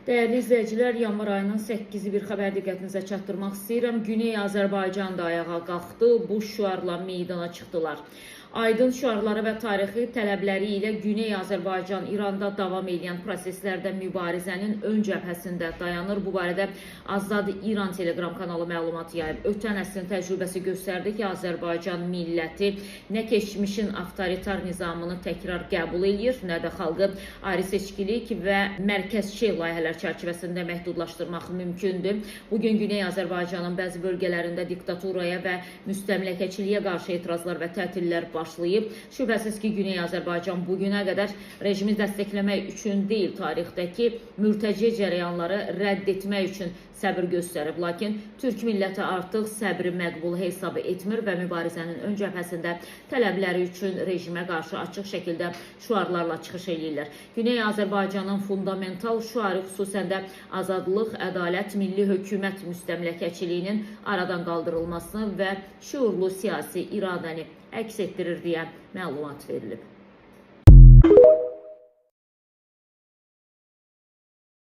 Değerli izləyicilər, yanvar ayının 8-i bir xəbər diqqətinizə çatdırmaq istəyirəm. Güney Azərbaycan da ayağa qalxdı, bu şüarla meydana çıxdılar. Aydın şüarları və tarixi tələbləri ilə Güney Azərbaycan İranda davam edən proseslərdə mübarizənin ön cəbhəsində dayanır. Bu barədə Azad İran Telegram kanalı məlumat yayıb. Ötən əsrin təcrübəsi göstərdi ki, Azərbaycan milləti nə keçmişin avtoritar nizamını təkrar qəbul edir, nə də xalqı ayrı-seçkilik və mərkəzçi layihələr çərçivəsində məhdudlaşdırmaq mümkündür. Bugün Güney Azərbaycanın bəzi bölgələrində diktaturaya və müstəmləkəçiliyə qarşı etirazlar və tətillər başlayıb. Şübhəsiz ki, Güney Azərbaycan bugünə qədər rejimi dəstəkləmək üçün deyil, tarixdəki mürtəci cərəyanları rədd etmək üçün səbir göstərib. Lakin Türk milləti artıq səbri məqbul hesab etmir və mübarizənin ön cəbhəsində tələbləri üçün rejimə qarşı açıq şəkildə şüarlarla çıxış edirlər. Güney Azərbaycanın fundamental şüarı xüsusən də azadlıq, ədalət, milli hökumət müstəmləkəçiliyinin aradan qaldırılmasını və şüurlu siyasi iradəni əks etdirir deyə məlumat verilib.